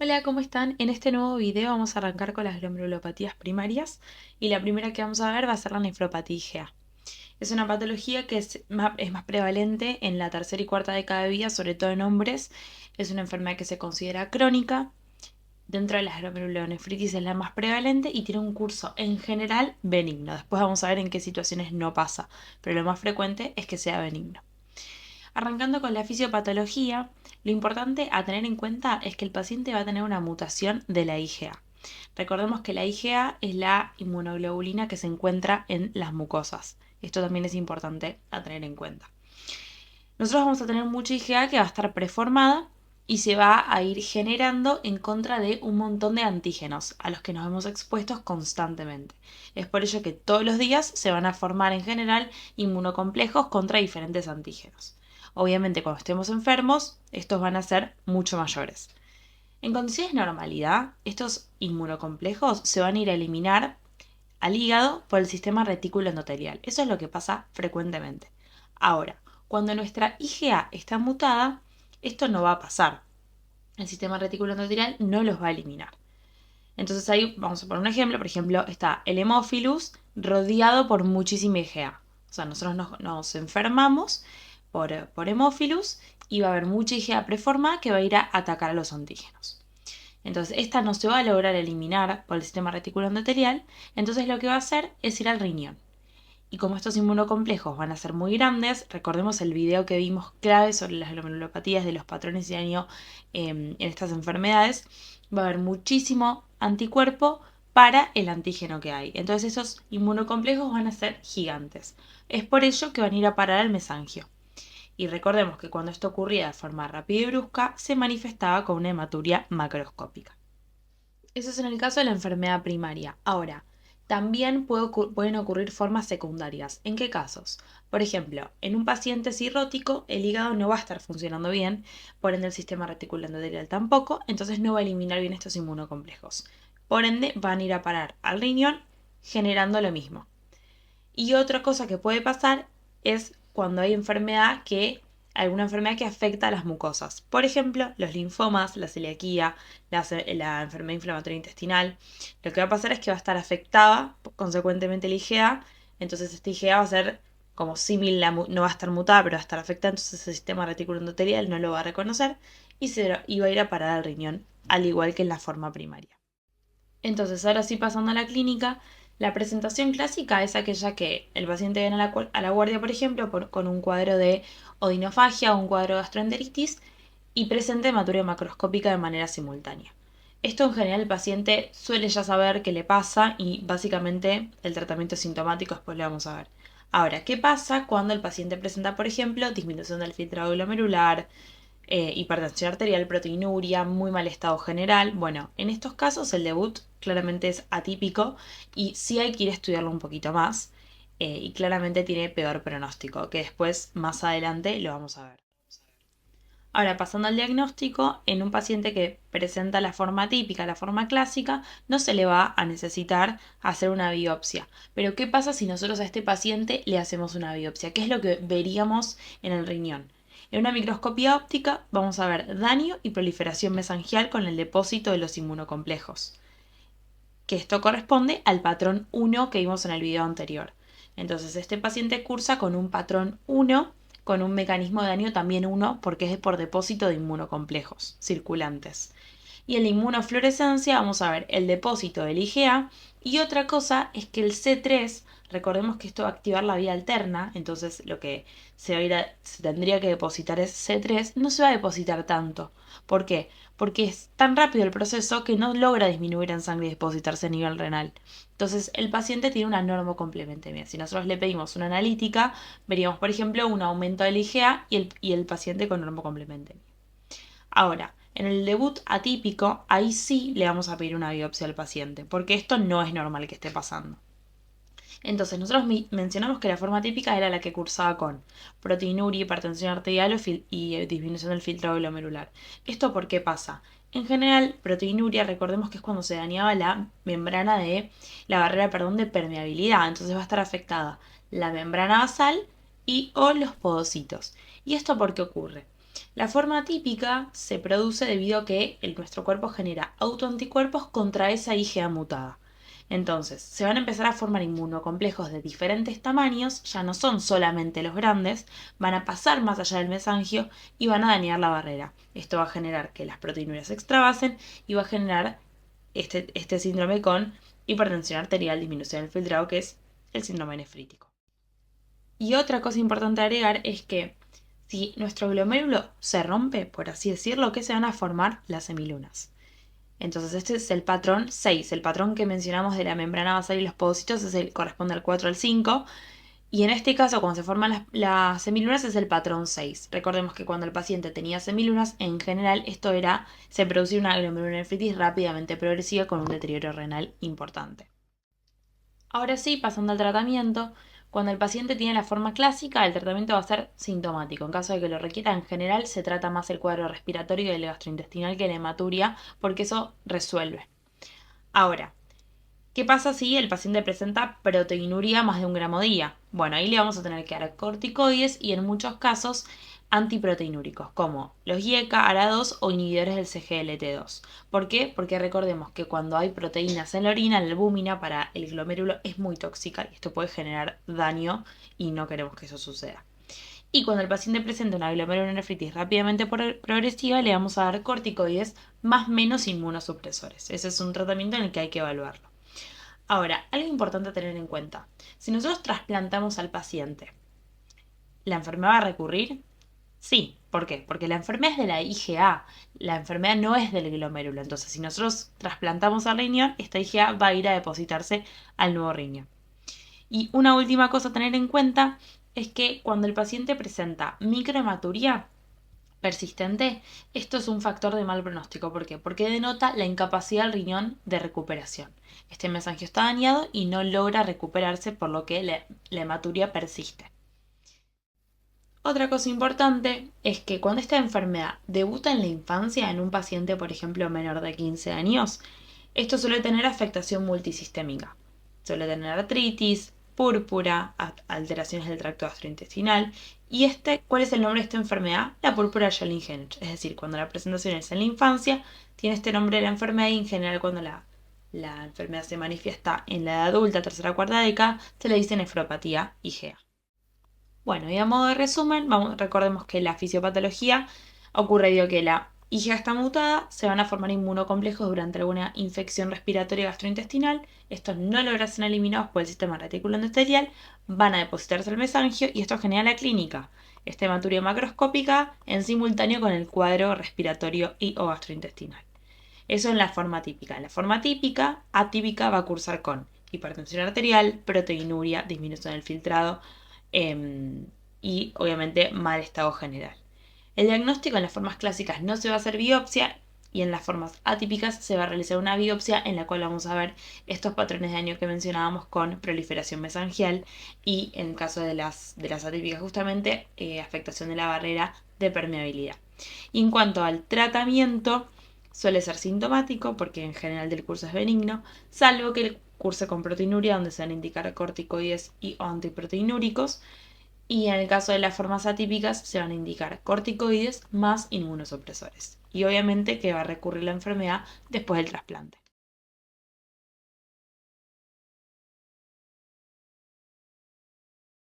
Hola, ¿cómo están? En este nuevo video vamos a arrancar con las glomerulopatías primarias y la primera que vamos a ver va a ser la nefropatía IgA. Es una patología que es más prevalente en la tercera y cuarta década de vida, sobre todo en hombres. Es una enfermedad que se considera crónica. Dentro de las glomerulonefritis es la más prevalente y tiene un curso en general benigno. Después vamos a ver en qué situaciones no pasa, pero lo más frecuente es que sea benigno. Arrancando con la fisiopatología, lo importante a tener en cuenta es que el paciente va a tener una mutación de la IgA. Recordemos que la IgA es la inmunoglobulina que se encuentra en las mucosas. Esto también es importante a tener en cuenta. Nosotros vamos a tener mucha IgA que va a estar preformada y se va a ir generando en contra de un montón de antígenos a los que nos vemos expuestos constantemente. Es por ello que todos los días se van a formar en general inmunocomplejos contra diferentes antígenos. Obviamente cuando estemos enfermos, estos van a ser mucho mayores. En condiciones de normalidad, estos inmunocomplejos se van a ir a eliminar al hígado por el sistema retículo endotelial. Eso es lo que pasa frecuentemente. Ahora, cuando nuestra IgA está mutada, esto no va a pasar. El sistema retículo endotelial no los va a eliminar. Entonces ahí vamos a poner un ejemplo. Por ejemplo, está el Haemophilus rodeado por muchísima IgA. O sea, nosotros nos enfermamos por Haemophilus y va a haber mucha IgA preformada que va a ir a atacar a los antígenos. Entonces, esta no se va a lograr eliminar por el sistema reticular endotelial, entonces lo que va a hacer es ir al riñón. Y como estos inmunocomplejos van a ser muy grandes, recordemos el video que vimos clave sobre las glomerulopatías de los patrones de daño en estas enfermedades, va a haber muchísimo anticuerpo para el antígeno que hay. Entonces esos inmunocomplejos van a ser gigantes. Es por ello que van a ir a parar al mesangio. Y recordemos que cuando esto ocurría de forma rápida y brusca, se manifestaba con una hematuria macroscópica. Eso es en el caso de la enfermedad primaria. Ahora, también pueden ocurrir formas secundarias. ¿En qué casos? Por ejemplo, en un paciente cirrótico, el hígado no va a estar funcionando bien, por ende el sistema reticular endotelial tampoco, entonces no va a eliminar bien estos inmunocomplejos. Por ende, van a ir a parar al riñón generando lo mismo. Y otra cosa que puede pasar es cuando hay alguna enfermedad que afecta a las mucosas. Por ejemplo, los linfomas, la celiaquía, la enfermedad inflamatoria intestinal. Lo que va a pasar es que va a estar afectada, consecuentemente la IgA, entonces esta IgA va a ser como símil, no va a estar mutada, pero va a estar afectada, entonces el sistema retículo endotelial no lo va a reconocer y va a ir a parar al riñón, al igual que en la forma primaria. Entonces, ahora sí pasando a la clínica, la presentación clásica es aquella que el paciente viene a la guardia, por ejemplo, con un cuadro de odinofagia o un cuadro de gastroenteritis y presenta hematuria macroscópica de manera simultánea. Esto en general el paciente suele ya saber qué le pasa y básicamente el tratamiento sintomático después lo vamos a ver. Ahora, ¿qué pasa cuando el paciente presenta, por ejemplo, disminución del filtrado glomerular, hipertensión arterial, proteinuria, muy mal estado general? Bueno, en estos casos el debut claramente es atípico y sí hay que ir a estudiarlo un poquito más, y claramente tiene peor pronóstico, que después más adelante lo vamos a ver. Ahora, pasando al diagnóstico, en un paciente que presenta la forma típica, la forma clásica, no se le va a necesitar hacer una biopsia. Pero, ¿qué pasa si nosotros a este paciente le hacemos una biopsia? ¿Qué es lo que veríamos en el riñón? En una microscopía óptica vamos a ver daño y proliferación mesangial con el depósito de los inmunocomplejos, que esto corresponde al patrón 1 que vimos en el video anterior. Entonces, este paciente cursa con un patrón 1, con un mecanismo de daño también 1, porque es por depósito de inmunocomplejos circulantes. Y en la inmunofluorescencia vamos a ver el depósito del IgA. Y otra cosa es que el C3, recordemos que esto va a activar la vía alterna, entonces lo que se tendría que depositar es C3, no se va a depositar tanto. ¿Por qué? Porque es tan rápido el proceso que no logra disminuir en sangre y depositarse a nivel renal. Entonces el paciente tiene una normocomplementaria. Si nosotros le pedimos una analítica, veríamos, por ejemplo, un aumento del IgA y el paciente con normocomplementaria. Ahora, en el debut atípico, ahí sí le vamos a pedir una biopsia al paciente, porque esto no es normal que esté pasando. Entonces, nosotros mencionamos que la forma típica era la que cursaba con proteinuria, hipertensión arterial y disminución del filtrado glomerular. ¿Esto por qué pasa? En general, proteinuria, recordemos que es cuando se dañaba la membrana la barrera, perdón, de permeabilidad. Entonces va a estar afectada la membrana basal y o los podocitos. ¿Y esto por qué ocurre? La forma típica se produce debido a que nuestro cuerpo genera autoanticuerpos contra esa IgA mutada. Entonces, se van a empezar a formar inmunocomplejos de diferentes tamaños, ya no son solamente los grandes, van a pasar más allá del mesangio y van a dañar la barrera. Esto va a generar que las proteínuras se extravasen y va a generar este síndrome con hipertensión arterial, disminución del filtrado, que es el síndrome nefrítico. Y otra cosa importante a agregar es que si nuestro glomérulo se rompe, por así decirlo, ¿qué se van a formar? Las semilunas. Entonces este es el patrón 6, el patrón que mencionamos de la membrana basal y los podocitos corresponde al 4 al 5, y en este caso cuando se forman las semilunas es el patrón 6. Recordemos que cuando el paciente tenía semilunas, en general se producía una glomerulonefritis rápidamente progresiva con un deterioro renal importante. Ahora sí, pasando al tratamiento, cuando el paciente tiene la forma clásica, el tratamiento va a ser sintomático. En caso de que lo requiera, en general se trata más el cuadro respiratorio y el gastrointestinal que la hematuria, porque eso resuelve. Ahora, ¿qué pasa si el paciente presenta proteinuria más de 1 gramo día? Bueno, ahí le vamos a tener que dar corticoides y en muchos casos antiproteinúricos, como los IECA, ARA2 o inhibidores del CGLT2. ¿Por qué? Porque recordemos que cuando hay proteínas en la orina, la albúmina para el glomérulo es muy tóxica y esto puede generar daño y no queremos que eso suceda. Y cuando el paciente presenta una glomerulonefritis rápidamente progresiva, le vamos a dar corticoides más menos inmunosupresores. Ese es un tratamiento en el que hay que evaluarlo. Ahora, algo importante a tener en cuenta. Si nosotros trasplantamos al paciente, ¿la enfermedad va a recurrir? Sí. ¿Por qué? Porque la enfermedad es de la IgA, la enfermedad no es del glomérulo. Entonces, si nosotros trasplantamos al riñón, esta IgA va a ir a depositarse al nuevo riñón. Y una última cosa a tener en cuenta es que cuando el paciente presenta microhematuria persistente, esto es un factor de mal pronóstico. ¿Por qué? Porque denota la incapacidad del riñón de recuperación. Este mesangio está dañado y no logra recuperarse, por lo que la hematuria persiste. Otra cosa importante es que cuando esta enfermedad debuta en la infancia, en un paciente, por ejemplo, menor de 15 años, esto suele tener afectación multisistémica. Suele tener artritis, púrpura, alteraciones del tracto gastrointestinal. ¿Y cuál es el nombre de esta enfermedad? La púrpura Jolin-Heinrich. Es decir, cuando la presentación es en la infancia, tiene este nombre de la enfermedad y en general cuando la enfermedad se manifiesta en la edad adulta, tercera o cuarta década, se le dice nefropatía IgA. Bueno, y a modo de resumen, recordemos que la fisiopatología ocurre debido a que la IgA está mutada, se van a formar inmunocomplejos durante alguna infección respiratoria gastrointestinal, estos no logran ser eliminados por el sistema reticuloendotelial, van a depositarse al mesangio y esto genera la clínica, esta hematuria macroscópica en simultáneo con el cuadro respiratorio y o gastrointestinal. Eso en la forma típica. En la forma típica, atípica va a cursar con hipertensión arterial, proteinuria, disminución del filtrado, y obviamente mal estado general. El diagnóstico en las formas clásicas no se va a hacer biopsia y en las formas atípicas se va a realizar una biopsia en la cual vamos a ver estos patrones de daño que mencionábamos con proliferación mesangial y en caso de las atípicas justamente afectación de la barrera de permeabilidad. Y en cuanto al tratamiento, suele ser sintomático porque en general del curso es benigno, salvo que el curse con proteinuria donde se van a indicar corticoides y antiproteinúricos. Y en el caso de las formas atípicas se van a indicar corticoides más inmunosupresores. Y obviamente que va a recurrir la enfermedad después del trasplante.